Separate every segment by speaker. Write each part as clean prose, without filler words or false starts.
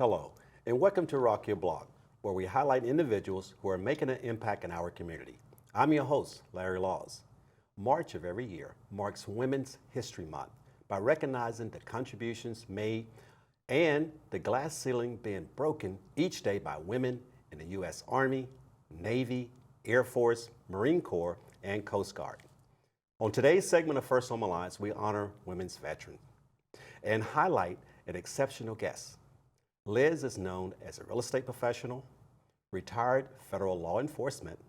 Speaker 1: Hello, and welcome to Rock Your Block, where we highlight individuals who are making an impact in our community. I'm your host, Larry Laws. March of every year marks Women's History Month by recognizing the contributions made and the glass ceiling being broken each day by women in the U.S. Army, Navy, Air Force, Marine Corps, and Coast Guard. On today's segment of First Home Alliance, we honor women's veterans and highlight an exceptional guest. Liz is known as a real estate professional, retired federal law enforcement,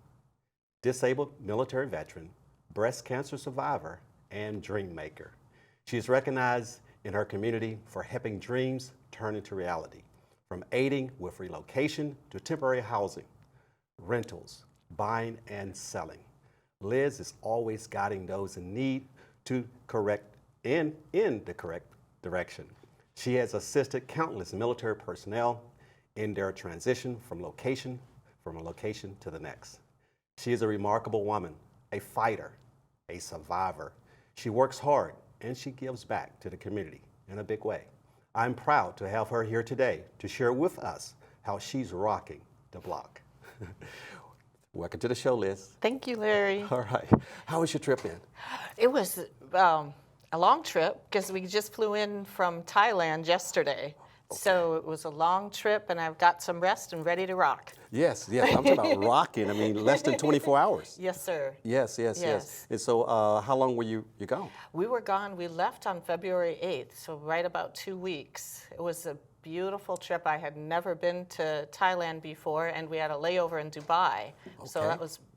Speaker 1: disabled military veteran, breast cancer survivor, and dream maker. She is recognized in her community for helping dreams turn into reality, from aiding with relocation to temporary housing, rentals, buying and selling. Liz is always guiding those in need to in the correct direction. She has assisted countless military personnel in their transition from a location to the next. She is a remarkable woman, a fighter, a survivor. She works hard and she gives back to the community in a big way. I'm proud to have her here today to share with us how she's rocking the block. Welcome to the show, Liz.
Speaker 2: Thank you, Larry.
Speaker 1: All right. How was your trip in?
Speaker 2: It was a long trip because we just flew in from Thailand yesterday. Okay. So it was a long trip, and I've got some rest and ready to rock.
Speaker 1: Yes. I'm talking about rocking. I mean, less than 24 hours.
Speaker 2: Yes, sir.
Speaker 1: Yes. And so how long were you gone?
Speaker 2: We were gone. We left on February 8th, so right about 2 weeks. It was a beautiful trip. I had never been to Thailand before, and we had a layover in Dubai. Okay. So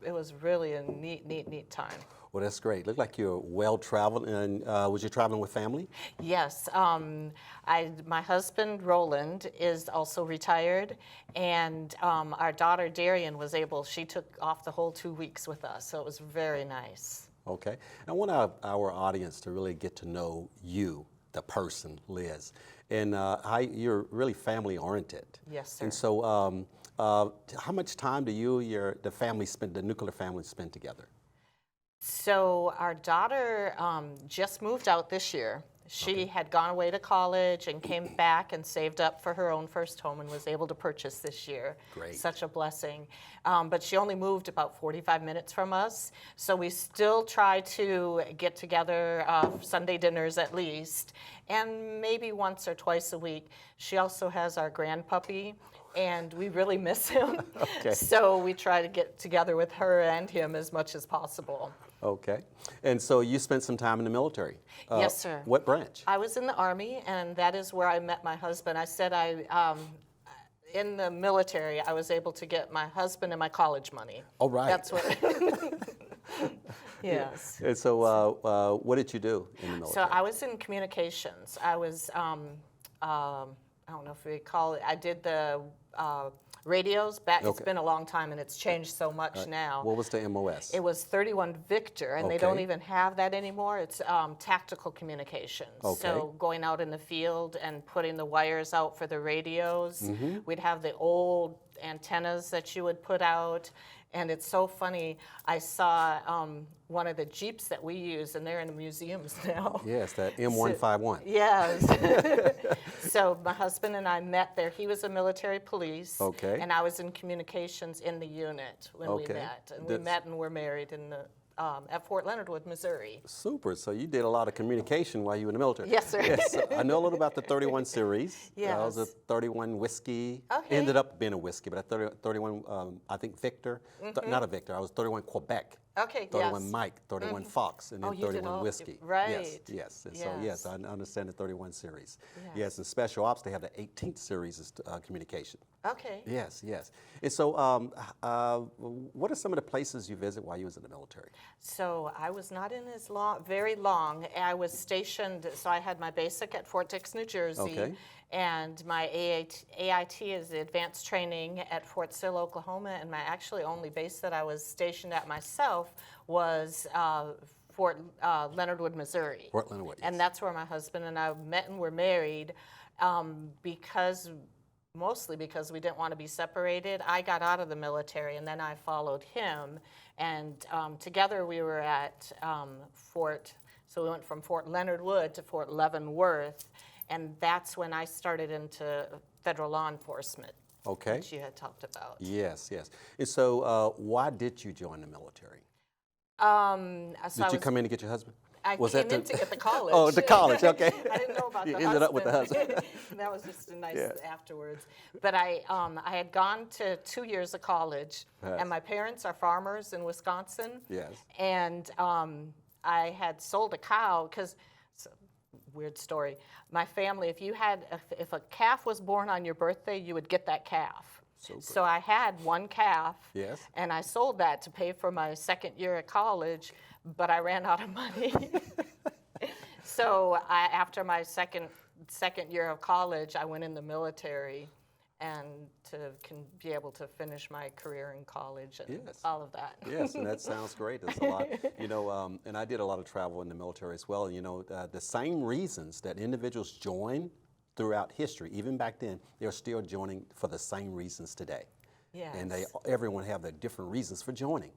Speaker 2: it was really a neat time.
Speaker 1: Well, that's great. Looked like you're well-traveled. And was you traveling with family?
Speaker 2: Yes. My husband, Roland, is also retired, and our daughter, Darian, she took off the whole 2 weeks with us, so it was very nice.
Speaker 1: Okay. I want our audience to really get to know you, the person, Liz, and you're really family-oriented.
Speaker 2: Yes, sir.
Speaker 1: And so how much time do the nuclear family spend together?
Speaker 2: So our daughter just moved out this year. She had gone away to college and came back and saved up for her own first home and was able to purchase this year.
Speaker 1: Great.
Speaker 2: Such a blessing. But she only moved about 45 minutes from us. So we still try to get together Sunday dinners at least, and maybe once or twice a week. She also has our grand puppy, and we really miss him. Okay. So we try to get together with her and him as much as possible.
Speaker 1: Okay. And so you spent some time in the military.
Speaker 2: Yes, sir.
Speaker 1: What branch?
Speaker 2: I was in the Army, and that is where I met my husband. I said in the military, I was able to get my husband and my college money.
Speaker 1: Oh, right.
Speaker 2: That's what. Yes.
Speaker 1: And so what did you do in the military?
Speaker 2: So I was in communications. I was, I don't know if we call it, I did the radios back. Okay. It's been a long time, and it's changed so much now.
Speaker 1: What was the MOS?
Speaker 2: It was 31 Victor, and they don't even have that anymore. It's tactical communications. Okay. So going out in the field and putting the wires out for the radios. Mm-hmm. We'd have the old antennas that you would put out. And it's so funny, I saw one of the Jeeps that we use, and they're in the museums now.
Speaker 1: Yes, that M151.
Speaker 2: So, yes. So my husband and I met there. He was a military police, and I was in communications in the unit when we met. And we met and were married at Fort Leonard Wood, Missouri.
Speaker 1: Super. So you did a lot of communication while you were in the military.
Speaker 2: Yes, sir.
Speaker 1: Yes. I know a little about the 31 series.
Speaker 2: Yes.
Speaker 1: That was a 31 whiskey.
Speaker 2: Okay.
Speaker 1: Ended up being a whiskey, but a 31, I think Victor. Not a Victor. I was 31 Quebec.
Speaker 2: Okay,
Speaker 1: 31
Speaker 2: yes.
Speaker 1: Mike, 31 Fox, and then 31 Whiskey.
Speaker 2: Right.
Speaker 1: Yes. And so, yes, I understand the 31 series.
Speaker 2: Yes,
Speaker 1: in Special Ops, they have the 18th series is communication.
Speaker 2: Okay.
Speaker 1: Yes. And so what are some of the places you visit while you was in the military? So
Speaker 2: I was not in as very long. I was stationed, so I had my basic at Fort Dix, New Jersey.
Speaker 1: Okay.
Speaker 2: And my AIT is the advanced training at Fort Sill, Oklahoma, and my actually only base that I was stationed at myself was Fort Leonard Wood, Missouri.
Speaker 1: Fort Leonard Wood, yes.
Speaker 2: And that's where my husband and I met and were married mostly because we didn't want to be separated. I got out of the military, and then I followed him, and together we were at so we went from Fort Leonard Wood to Fort Leavenworth. And that's when I started into federal law enforcement,
Speaker 1: Okay.
Speaker 2: which you had talked about.
Speaker 1: Yes, yes. And so why did you join the military?
Speaker 2: So
Speaker 1: Did you come in to get your husband?
Speaker 2: I
Speaker 1: Was
Speaker 2: came
Speaker 1: that
Speaker 2: in to get the college.
Speaker 1: Oh, the college, okay.
Speaker 2: I didn't know about
Speaker 1: You
Speaker 2: the
Speaker 1: ended
Speaker 2: husband.
Speaker 1: up with the husband.
Speaker 2: That was just a nice
Speaker 1: Yeah.
Speaker 2: afterwards. But I had gone to 2 years of college,
Speaker 1: Yes.
Speaker 2: and my parents are farmers in Wisconsin.
Speaker 1: Yes.
Speaker 2: And I had sold a cow because, weird story. My family, if a calf was born on your birthday, you would get that calf. So I had one calf,
Speaker 1: Yes.
Speaker 2: and I sold that to pay for my second year at college, but I ran out of money. So after my second year of college, I went in the military, and to be able to finish my career in college and
Speaker 1: Yes.
Speaker 2: all of that.
Speaker 1: Yes, and that sounds great. It's a lot, and I did a lot of travel in the military as well. The same reasons that individuals join throughout history, even back then, they're still joining for the same reasons today.
Speaker 2: Yes.
Speaker 1: And everyone have their different reasons for joining.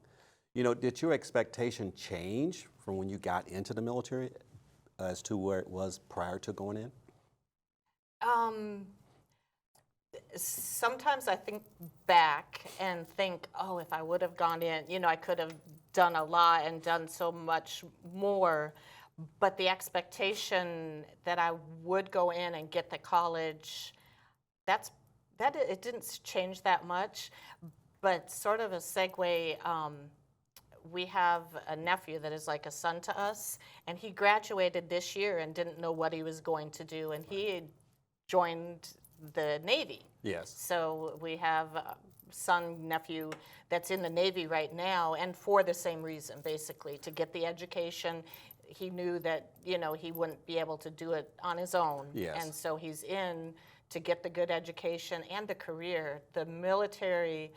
Speaker 1: Did your expectation change from when you got into the military as to where it was prior to going in?
Speaker 2: Sometimes I think back and think, oh, if I would have gone in, I could have done a lot and done so much more. But the expectation that I would go in and get the college, it didn't change that much. But sort of a segue, we have a nephew that is like a son to us, and he graduated this year and didn't know what he was going to do, and he joined the Navy.
Speaker 1: Yes.
Speaker 2: So we have a son, nephew that's in the Navy right now, and for the same reason, basically, to get the education. He knew that, he wouldn't be able to do it on his own.
Speaker 1: Yes.
Speaker 2: And so he's in to get the good education and the career. The military,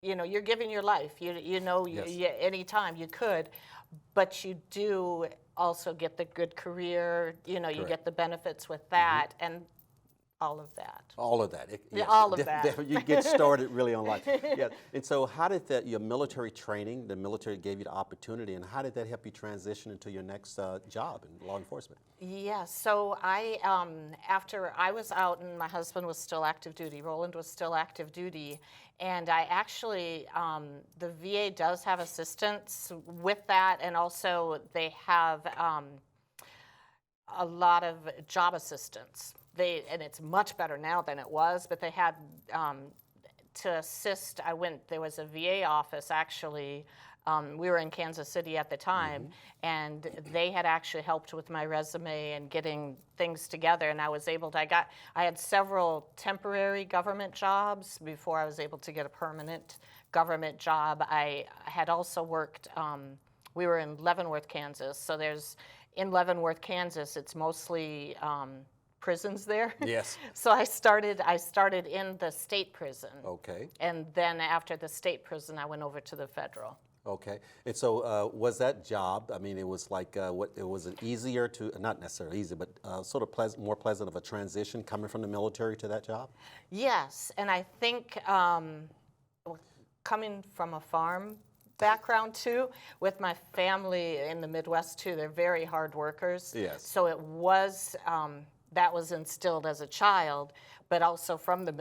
Speaker 2: you're giving your life.
Speaker 1: Yes.
Speaker 2: Anytime you could, but you do also get the good career. You
Speaker 1: Correct.
Speaker 2: get the benefits with that, and all of that.
Speaker 1: All of that. Yes.
Speaker 2: All of that.
Speaker 1: You get started really on life. Yeah. And so how did your military training, the military gave you the opportunity, and how did that help you transition into your next job in law enforcement?
Speaker 2: Yeah, so after I was out and my husband was still active duty, Roland was still active duty, and I actually, the VA does have assistance with that, and also they have a lot of job assistance. And it's much better now than it was, but they had to assist. There was a VA office actually. We were in Kansas City at the time, and they had actually helped with my resume and getting things together. And I was able to, I had several temporary government jobs before I was able to get a permanent government job. I had also worked, we were in Leavenworth, Kansas. So in Leavenworth, Kansas, it's mostly prisons there.
Speaker 1: Yes.
Speaker 2: So I started in the state prison.
Speaker 1: Okay.
Speaker 2: And then after the state prison, I went over to the federal.
Speaker 1: Okay. And so was that job, it was like, was it easier not necessarily easy, but sort of more pleasant of a transition coming from the military to that job?
Speaker 2: Yes, and I think coming from a farm background too, with my family in the Midwest too, they're very hard workers.
Speaker 1: Yes.
Speaker 2: So it was, that was instilled as a child, but also from the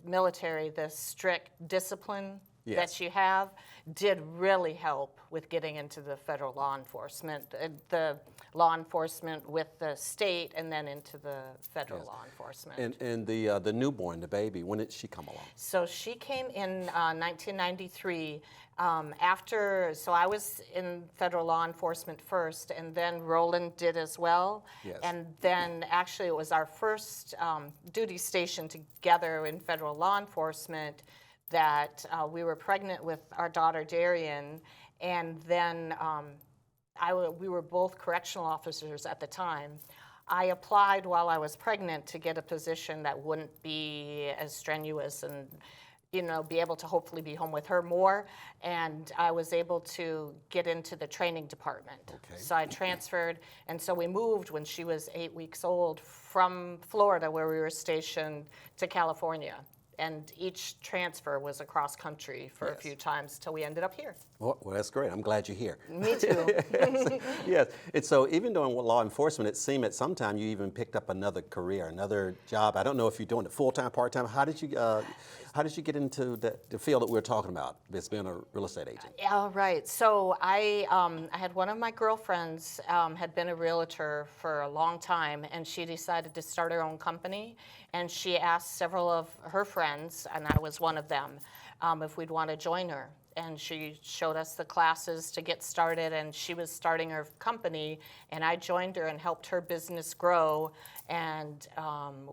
Speaker 2: military, the strict discipline that you have did really help with getting into the federal law enforcement, the law enforcement with the state, and then into the federal law enforcement.
Speaker 1: And the newborn, the baby, when did she come along?
Speaker 2: So she came in 1993. So I was in federal law enforcement first, and then Roland did as well.
Speaker 1: Yes.
Speaker 2: And then actually it was our first duty station together in federal law enforcement that we were pregnant with our daughter Darian, and then we were both correctional officers at the time. I applied while I was pregnant to get a position that wouldn't be as strenuous and be able to hopefully be home with her more, and I was able to get into the training department.
Speaker 1: Okay.
Speaker 2: So I transferred, and so we moved when she was 8 weeks old from Florida, where we were stationed, to California. And each transfer was across country for a few times till we ended up here.
Speaker 1: Well, that's great. I'm glad you're here.
Speaker 2: Me too.
Speaker 1: Yes. And so even doing law enforcement, it seemed at some time you even picked up another career, another job. I don't know if you're doing it full-time, part-time. How did you get into the field that we're talking about, this being a real estate agent?
Speaker 2: Yeah, right. So I had one of my girlfriends had been a realtor for a long time, and she decided to start her own company. And she asked several of her friends, and I was one of them, if we'd want to join her. And she showed us the classes to get started, and she was starting her company, and I joined her and helped her business grow. And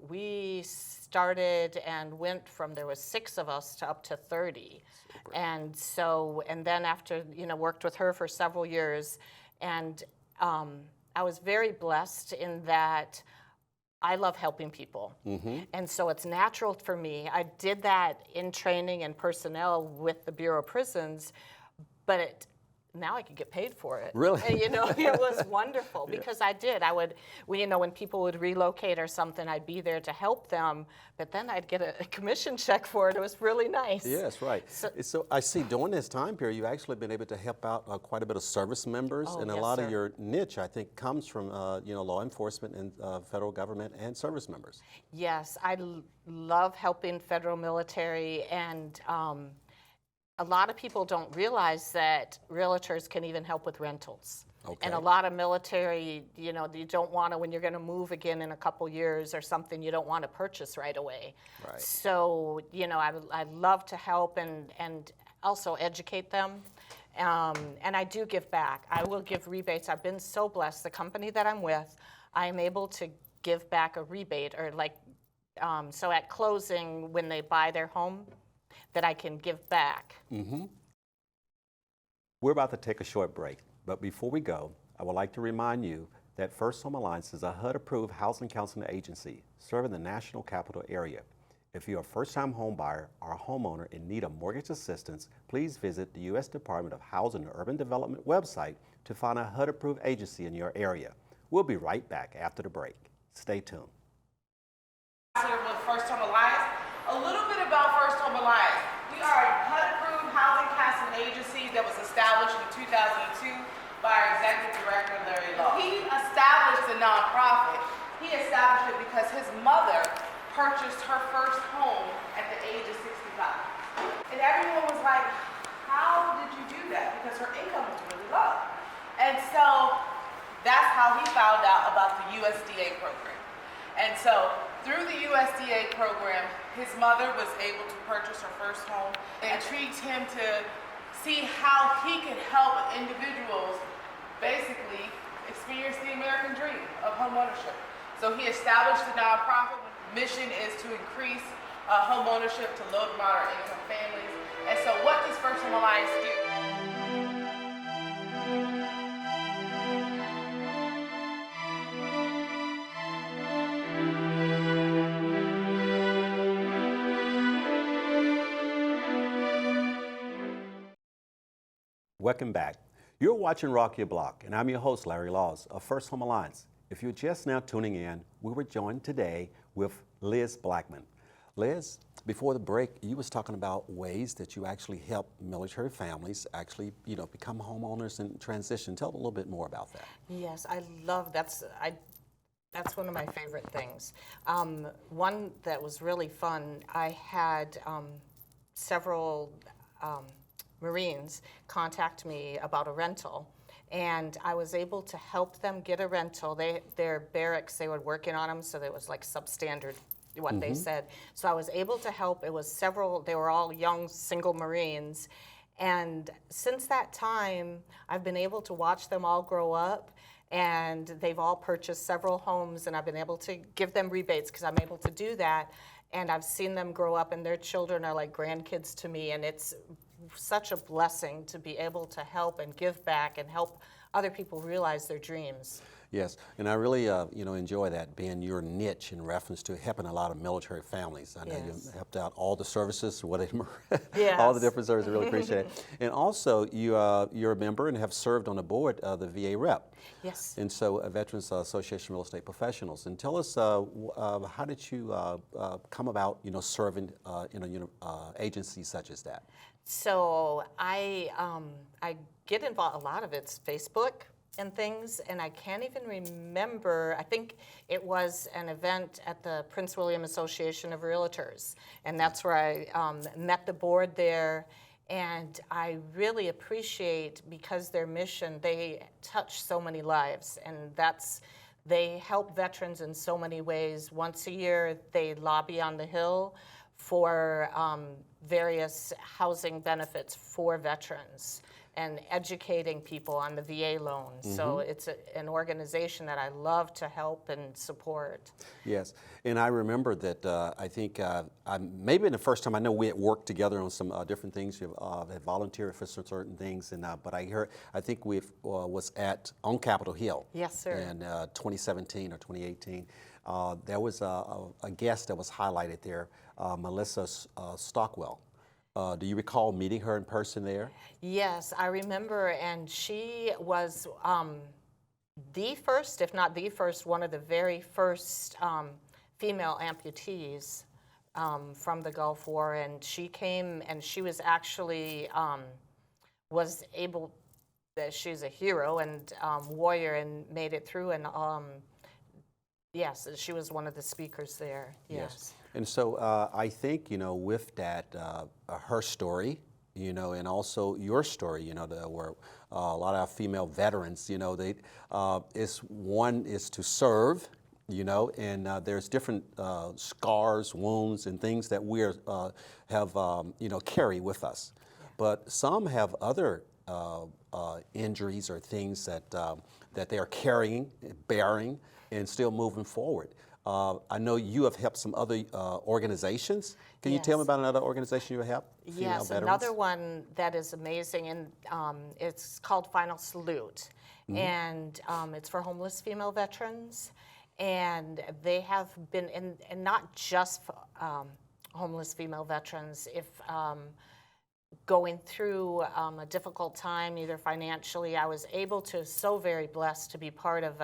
Speaker 2: we started and went from, there was 6 of us to up to 30. Super. And so, and then after, worked with her for several years, and I was very blessed in that I love helping people. Mm-hmm. And so it's natural for me. I did that in training and personnel with the Bureau of Prisons, but now I could get paid for it.
Speaker 1: Really?
Speaker 2: And, it was wonderful because I did. I would, when people would relocate or something, I'd be there to help them, but then I'd get a commission check for it. It was really nice.
Speaker 1: Yes, right. So I see during this time period, you've actually been able to help out quite a bit of service members, and a lot of your niche, I think, comes from law enforcement and federal government and service members.
Speaker 2: Yes, I love helping federal military, and a lot of people don't realize that realtors can even help with rentals. Okay. And a lot of military, you don't want to, when you're going to move again in a couple years or something, you don't want to purchase right away. Right. So, I love to help and also educate them. And I do give back. I will give rebates. I've been so blessed. The company that I'm with, I am able to give back a rebate, or so at closing, when they buy their home, that I can give back.
Speaker 1: Mm-hmm. We're about to take a short break, but before we go, I would like to remind you that First Home Alliance is a HUD-approved housing counseling agency serving the National Capital Area. If you're a first-time home buyer or a homeowner in need of mortgage assistance, please visit the U.S. Department of Housing and Urban Development website to find a HUD-approved agency in your area. We'll be right back after the break. Stay tuned.
Speaker 3: With First Home Alliance. A little bit about First Home Alliance. We are a HUD-approved housing counseling agency that was established in 2002 by our executive director, Larry Law. He established the nonprofit. He established it because his mother purchased her first home at the age of 65. And everyone was like, how did you do that? Because her income was really low. And so that's how he found out about the USDA program. And so through the USDA program, his mother was able to purchase her first home. It intrigued him to see how he could help individuals basically experience the American dream of homeownership. So he established the nonprofit. Mission is to increase homeownership to low to moderate income families. And so what does First Home Alliance do?
Speaker 1: Welcome back. You're watching Rock Your Block, and I'm your host, Larry Laws of First Home Alliance. If you're just now tuning in, we were joined today with Liz Blackmon. Liz, before the break, you was talking about ways that you actually help military families actually, become homeowners and transition. Tell a little bit more about that.
Speaker 2: Yes, I love that's one of my favorite things. One that was really fun, I had several Marines contact me about a rental, and I was able to help them get a rental. Their barracks, they were working on them, so it was like substandard what they said. So I was able to help. It was several, they were all young single Marines, and since that time I've been able to watch them all grow up, and they've all purchased several homes, and I've been able to give them rebates because I'm able to do that, and I've seen them grow up, and their children are like grandkids to me, and it's such a blessing to be able to help and give back and help other people realize their dreams.
Speaker 1: Yes, and I really, enjoy that being your niche in reference to helping a lot of military families. I know you
Speaker 2: Yes.
Speaker 1: helped out all the services, all the
Speaker 2: Yes.
Speaker 1: different services. I really appreciate it. And also, you're a member and have served on the board of the VA Rep.
Speaker 2: Yes.
Speaker 1: And so, Veterans Association of Real Estate Professionals. And tell us, how did you come about, serving in a agency such as that?
Speaker 2: So I get involved. A lot of it's Facebook and things, and I can't even remember. I think it was an event at the Prince William Association of Realtors, and that's where I met the board there. And I really appreciate, because their mission, they touch so many lives, and they help veterans in so many ways. Once a year, they lobby on the Hill for various housing benefits for veterans and educating people on the VA loan. So it's an organization that I love to help and support.
Speaker 1: Yes, and I remember that I think maybe in the first time I know we had worked together on some different things. You had volunteered for some certain things, and but I think we was on Capitol Hill.
Speaker 2: Yes, sir.
Speaker 1: In 2017 or 2018, there was a guest that was highlighted there, Melissa Stockwell. Do you recall meeting her in person there?
Speaker 2: Yes, I remember, and she was the first, if not the first, one of the very first female amputees from the Gulf War, and she came, and she was actually was able. She's a hero and warrior, and made it through, and yes, she was one of the speakers there. Yes.
Speaker 1: And so I think, with that, her story, and also your story, where a lot of our veterans, they one is to serve, and there's different scars, wounds, and things that we carry with us. But some have other injuries or things that they are carrying, bearing, and still moving forward. I know you have helped some other organizations. Can you tell me about another organization you have helped?
Speaker 2: Yes, another one that is amazing, and it's called Final Salute, and it's for homeless female veterans, and they have been, and not just homeless female veterans, if going through a difficult time, either financially, I was able to, so very blessed to be part of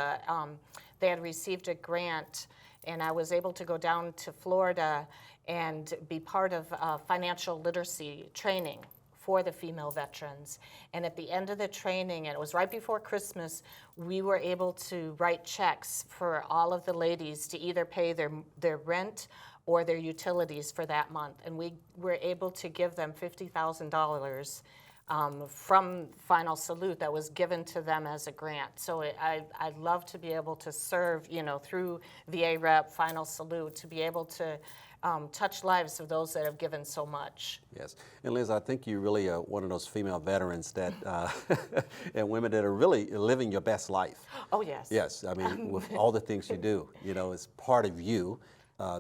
Speaker 2: they had received a grant, and I was able to go down to Florida and be part of financial literacy training for the female veterans. And at the end of the training, and it was right before Christmas, we were able to write checks for all of the ladies to either pay their rent or their utilities for that month. And we were able to give them $50,000 from Final Salute that was given to them as a grant. So I'd love to be able to serve, through VA Rep, Final Salute, to be able to touch lives of those that have given so much.
Speaker 1: Yes, and Liz, I think you really are one of those female veterans that, and women that are really living your best life.
Speaker 2: Oh, yes.
Speaker 1: Yes, I mean, with all the things you do, it's part of you.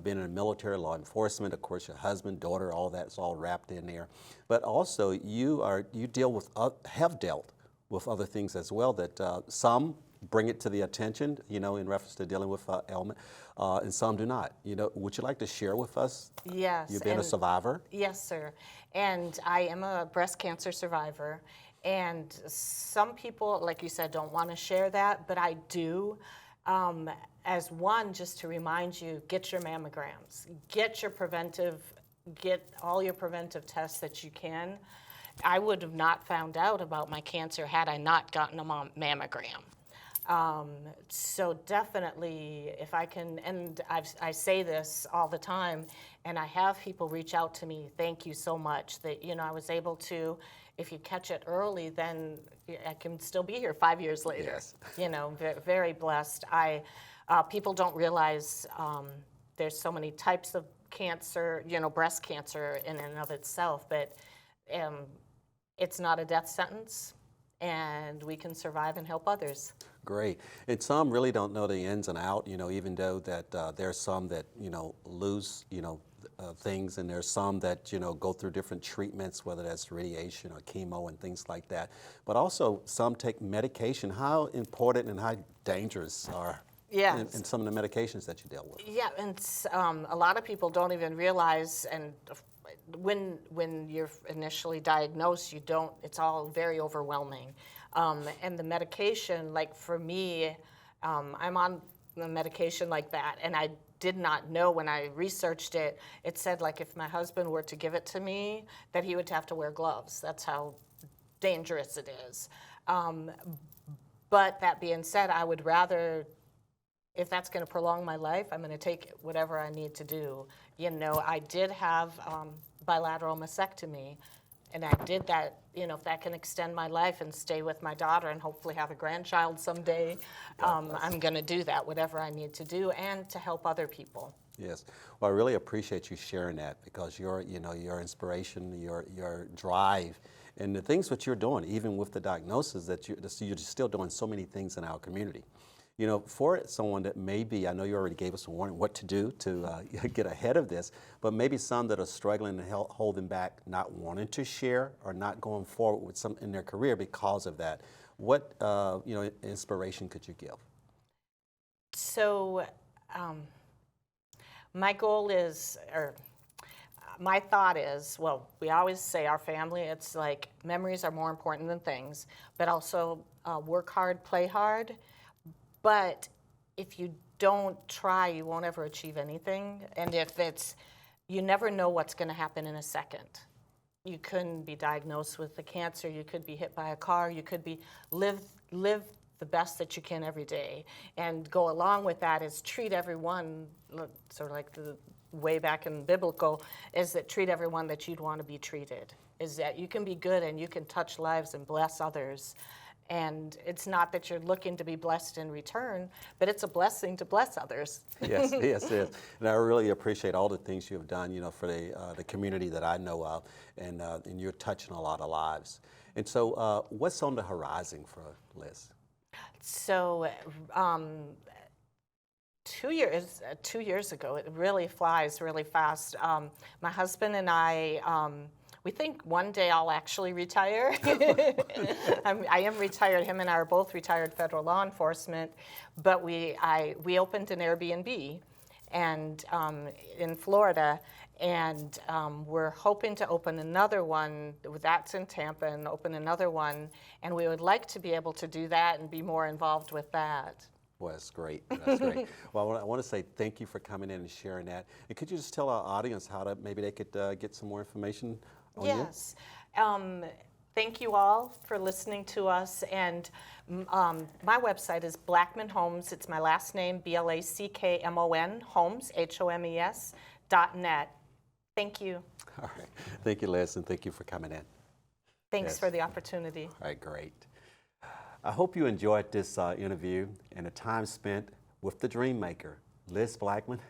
Speaker 1: Being in the military, law enforcement, of course, your husband, daughter, all that's all wrapped in there. But also, you have dealt with other things as well that some bring it to the attention, in reference to dealing with ailment, and some do not. Would you like to share with us?
Speaker 2: Yes.
Speaker 1: You've been a survivor?
Speaker 2: Yes, sir. And I am a breast cancer survivor. And some people, like you said, don't want to share that, but I do. As one, just to remind you, get your mammograms, get all your preventive tests that you can. I would have not found out about my cancer had I not gotten a mammogram. So definitely, if I can, and I say this all the time, and I have people reach out to me, thank you so much that, I was able to, if you catch it early, then I can still be here 5 years later. Yes. Very blessed. People don't realize there's so many types of cancer, breast cancer in and of itself, but it's not a death sentence, and we can survive and help others.
Speaker 1: Great. And some really don't know the ins and out, even though that there's some that, lose, things, and there's some that go through different treatments, whether that's radiation or chemo and things like that. But also some take medication. How important and how dangerous are
Speaker 2: Yes.
Speaker 1: in some of the medications that you deal with?
Speaker 2: Yeah, and a lot of people don't even realize, and when you're initially diagnosed, you don't. It's all very overwhelming, and the medication, like for me, I'm on the medication like that, and I did not know when I researched it. It said like if my husband were to give it to me, that he would have to wear gloves. That's how dangerous it is. But that being said, I would rather, if that's going to prolong my life, I'm going to take whatever I need to do. I did have bilateral mastectomy, and I did that. If that can extend my life and stay with my daughter and hopefully have a grandchild someday, I'm going to do that, whatever I need to do, and to help other people.
Speaker 1: Yes. Well, I really appreciate you sharing that, because your inspiration, your drive, and the things that you're doing, even with the diagnosis, that you're still doing so many things in our community. For someone that maybe, I know you already gave us a warning what to do to get ahead of this, but maybe some that are struggling and holding back, not wanting to share or not going forward with some in their career because of that. What inspiration could you give?
Speaker 2: So, my goal is, or my thought is, well, we always say our family, it's like memories are more important than things, but also work hard, play hard. But if you don't try, you won't ever achieve anything. And you never know what's going to happen in a second. You couldn't be diagnosed with the cancer. You could be hit by a car. You could live the best that you can every day. And go along with that is treat everyone, sort of like the way back in biblical, is that treat everyone that you'd want to be treated. Is that you can be good and you can touch lives and bless others. And it's not that you're looking to be blessed in return, but it's a blessing to bless others.
Speaker 1: Yes, yes, yes. And I really appreciate all the things you have done, for the community that I know of, and you're touching a lot of lives. And so, what's on the horizon for Liz?
Speaker 2: So, 2 years ago, it really flies really fast. My husband and I. We think one day I'll actually retire. I am retired. Him and I are both retired federal law enforcement, but we opened an Airbnb, and in Florida, and we're hoping to open another one. That's in Tampa, and open another one, and we would like to be able to do that and be more involved with that.
Speaker 1: Well, that's great. That's great. Well, I want to say thank you for coming in and sharing that. And could you just tell our audience how to maybe they could get some more information on you?
Speaker 2: Yes. Thank you all for listening to us. And my website is Blackmon Homes. It's my last name, BLACKMON, Homes, HOMES.net. Thank you.
Speaker 1: All right. Thank you, Liz, and thank you for coming in.
Speaker 2: Thanks
Speaker 1: Yes.
Speaker 2: for the opportunity.
Speaker 1: All right, great. I hope you enjoyed this interview and the time spent with the dream maker, Liz Blackmon.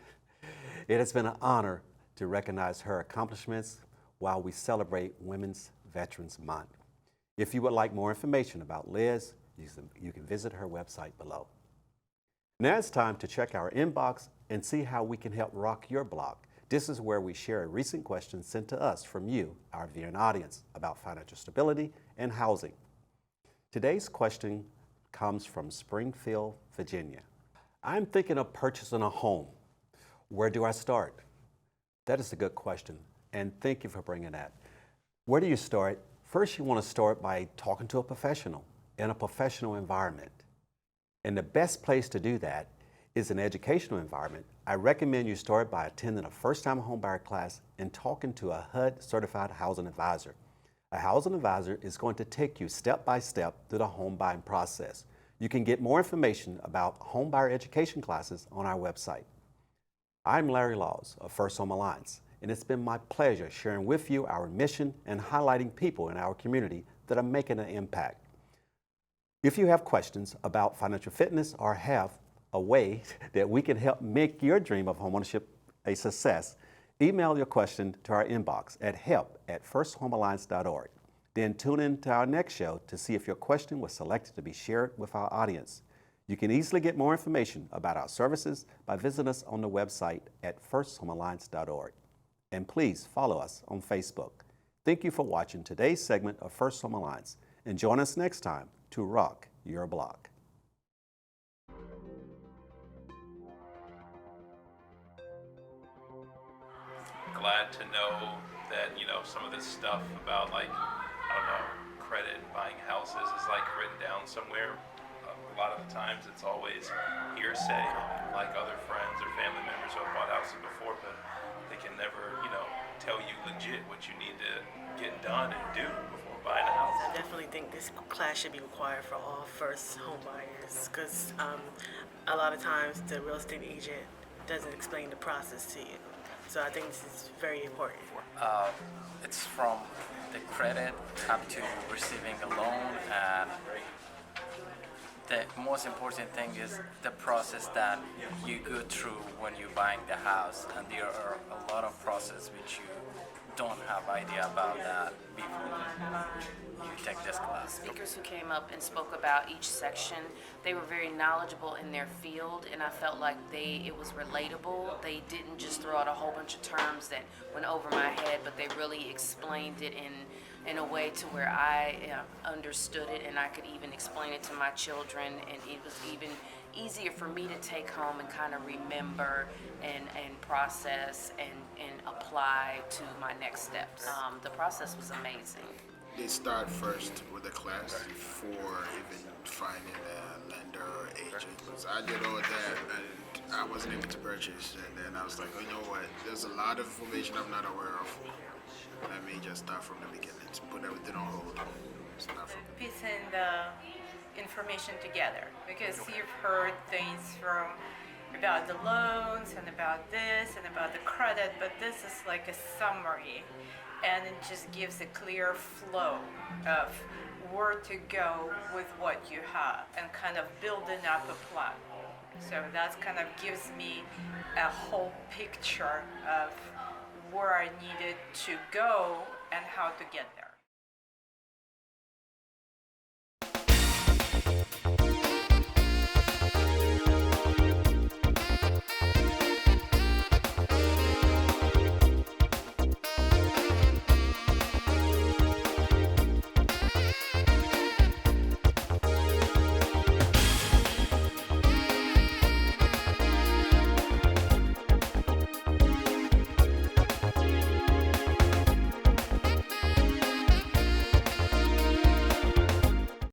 Speaker 1: It has been an honor to recognize her accomplishments while we celebrate Women's Veterans Month. If you would like more information about Liz, you can visit her website below. Now it's time to check our inbox and see how we can help rock your block. This is where we share a recent question sent to us from you, our viewing audience, about financial stability and housing. Today's question comes from Springfield, Virginia. I'm thinking of purchasing a home. Where do I start? That is a good question, and thank you for bringing that. Where do you start? First, you want to start by talking to a professional in a professional environment. And the best place to do that is an educational environment. I recommend you start by attending a first-time homebuyer class and talking to a HUD certified housing advisor. A housing advisor is going to take you step by step through the home buying process. You can get more information about homebuyer education classes on our website. I'm Larry Laws of First Home Alliance, and it's been my pleasure sharing with you our mission and highlighting people in our community that are making an impact. If you have questions about financial fitness or have a way that we can help make your dream of homeownership a success, email your question to our inbox at help@firsthomealliance.org. Then tune in to our next show to see if your question was selected to be shared with our audience. You can easily get more information about our services by visiting us on the website at firsthomealliance.org. And please follow us on Facebook. Thank you for watching today's segment of First Home Alliance, and join us next time to rock your block.
Speaker 4: Glad to know that, some of this stuff about credit and buying houses is written down somewhere. A lot of the times it's always hearsay, like other friends or family members who have bought houses before, but they can never, tell you legit what you need to get done and do before buying a house.
Speaker 5: I definitely think this class should be required for all first home buyers because a lot of times the real estate agent doesn't explain the process to you. So I think this is very important.
Speaker 6: It's from the credit up to receiving a loan, and the most important thing is the process that you go through when you're buying the house, and there are a lot of process which you don't have idea about that before you take this class.
Speaker 7: Speakers who came up and spoke about each section, they were very knowledgeable in their field, and I felt like it was relatable. They didn't just throw out a whole bunch of terms that went over my head, but they really explained it in a way to where I understood it, and I could even explain it to my children, and it was even easier for me to take home and kind of remember and process and apply to my next steps. The process was amazing.
Speaker 8: They start first with the class before even finding a lender or agent. Because I did all that and I wasn't able to purchase. And then I was like, you know what? There's a lot of information I'm not aware of. Let me just start from the beginning to put everything on hold. Start from
Speaker 9: Piecing the information together, because you've heard things about the loans and about this and about the credit, but this is like a summary, and it just gives a clear flow of where to go with what you have and kind of building up a plan. So that kind of gives me a whole picture of where I needed to go and how to get there.